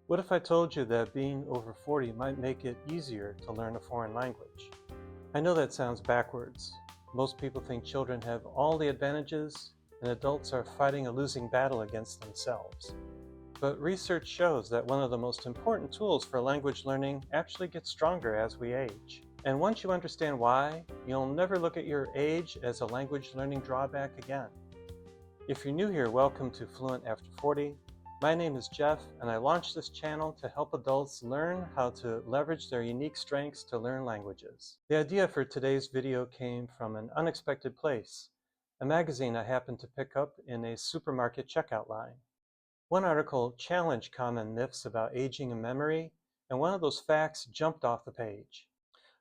What if I told you that being over 40 might make it easier to learn a foreign language? I know that sounds backwards. Most people think children have all the advantages and adults are fighting a losing battle against themselves. But research shows that one of the most important tools for language learning actually gets stronger as we age. And once you understand why, you'll never look at your age as a language learning drawback again. If you're new here, welcome to Fluent After 40. My name is Jeff, and I launched this channel to help adults learn how to leverage their unique strengths to learn languages. The idea for today's video came from an unexpected place, a magazine I happened to pick up in a supermarket checkout line. One article challenged common myths about aging and memory, and one of those facts jumped off the page.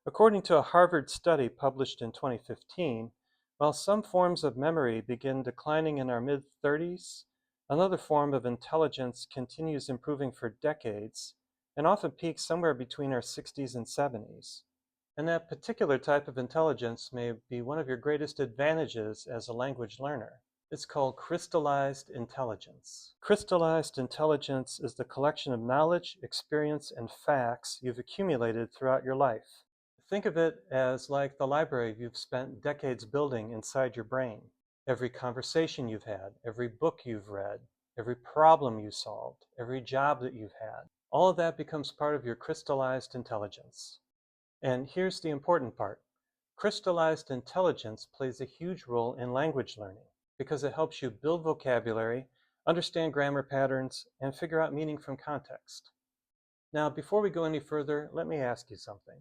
According to a Harvard study published in 2015, while some forms of memory begin declining in our mid-30s, another form of intelligence continues improving for decades and often peaks somewhere between our 60s and 70s. And that particular type of intelligence may be one of your greatest advantages as a language learner. It's called crystallized intelligence. Crystallized intelligence is the collection of knowledge, experience, and facts you've accumulated throughout your life. Think of it as like the library you've spent decades building inside your brain. Every conversation you've had, every book you've read, every problem you solved, every job that you've had, all of that becomes part of your crystallized intelligence. And here's the important part. Crystallized intelligence plays a huge role in language learning because it helps you build vocabulary, understand grammar patterns, and figure out meaning from context. Now, before we go any further, let me ask you something.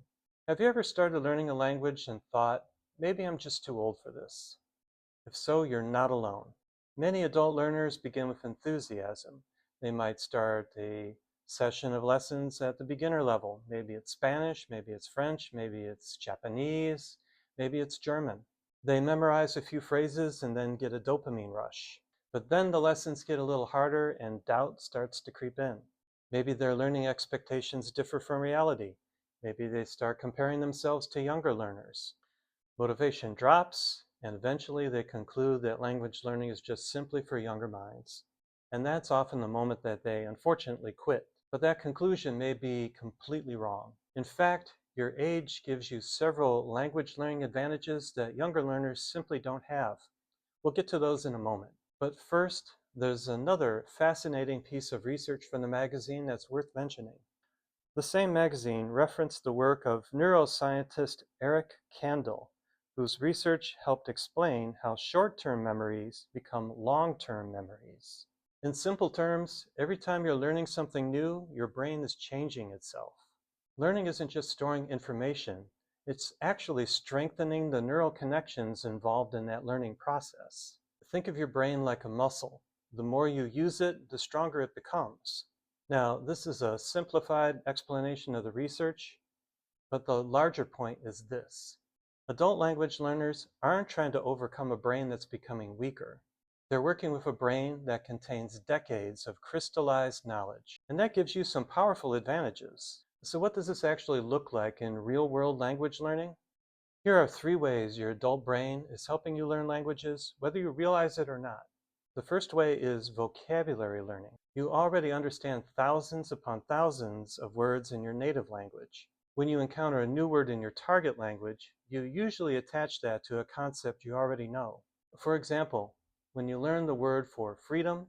Have you ever started learning a language and thought, maybe I'm just too old for this? If so, you're not alone. Many adult learners begin with enthusiasm. They might start a session of lessons at the beginner level. Maybe it's Spanish, maybe it's French, maybe it's Japanese, maybe it's German. They memorize a few phrases and then get a dopamine rush. But then the lessons get a little harder and doubt starts to creep in. Maybe their learning expectations differ from reality. Maybe they start comparing themselves to younger learners. Motivation drops, and eventually they conclude that language learning is just simply for younger minds. And that's often the moment that they unfortunately quit. But that conclusion may be completely wrong. In fact, your age gives you several language learning advantages that younger learners simply don't have. We'll get to those in a moment. But first, there's another fascinating piece of research from the magazine that's worth mentioning. The same magazine referenced the work of neuroscientist Eric Kandel, whose research helped explain how short-term memories become long-term memories. In simple terms, every time you're learning something new, your brain is changing itself. Learning isn't just storing information, it's actually strengthening the neural connections involved in that learning process. Think of your brain like a muscle. The more you use it, the stronger it becomes. Now, this is a simplified explanation of the research, but the larger point is this. Adult language learners aren't trying to overcome a brain that's becoming weaker. They're working with a brain that contains decades of crystallized knowledge, and that gives you some powerful advantages. So what does this actually look like in real-world language learning? Here are 3 ways your adult brain is helping you learn languages, whether you realize it or not. The first way is vocabulary learning. You already understand thousands upon thousands of words in your native language. When you encounter a new word in your target language, you usually attach that to a concept you already know. For example, when you learn the word for freedom,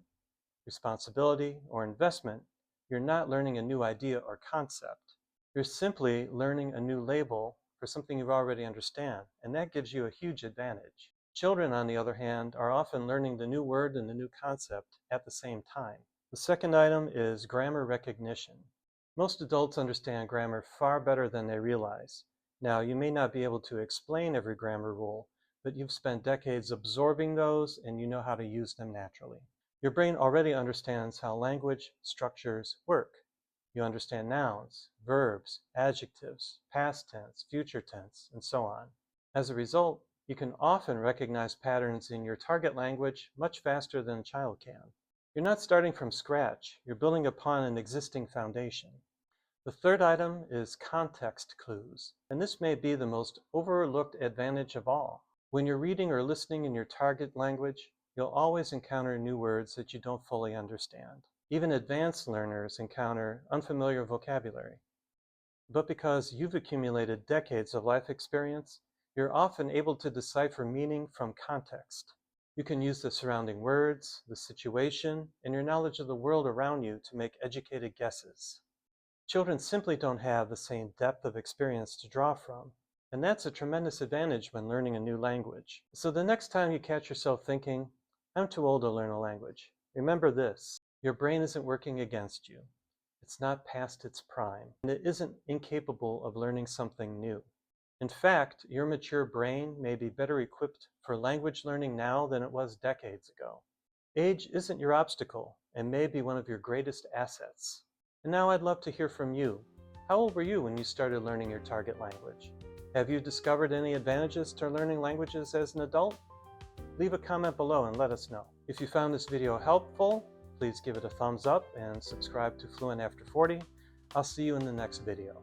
responsibility, or investment, you're not learning a new idea or concept. You're simply learning a new label for something you already understand, and that gives you a huge advantage. Children, on the other hand, are often learning the new word and the new concept at the same time. The second item is grammar recognition. Most adults understand grammar far better than they realize. Now, you may not be able to explain every grammar rule, but you've spent decades absorbing those and you know how to use them naturally. Your brain already understands how language structures work. You understand nouns, verbs, adjectives, past tense, future tense, and so on. As a result, you can often recognize patterns in your target language much faster than a child can. You're not starting from scratch, you're building upon an existing foundation. The third item is context clues, and this may be the most overlooked advantage of all. When you're reading or listening in your target language, you'll always encounter new words that you don't fully understand. Even advanced learners encounter unfamiliar vocabulary. But because you've accumulated decades of life experience, you're often able to decipher meaning from context. You can use the surrounding words, the situation, and your knowledge of the world around you to make educated guesses. Children simply don't have the same depth of experience to draw from, and that's a tremendous advantage when learning a new language. So the next time you catch yourself thinking, I'm too old to learn a language, remember this: your brain isn't working against you. It's not past its prime, and it isn't incapable of learning something new. In fact, your mature brain may be better equipped for language learning now than it was decades ago. Age isn't your obstacle and may be one of your greatest assets. And now I'd love to hear from you. How old were you when you started learning your target language? Have you discovered any advantages to learning languages as an adult? Leave a comment below and let us know. If you found this video helpful, please give it a thumbs up and subscribe to Fluent After 40. I'll see you in the next video.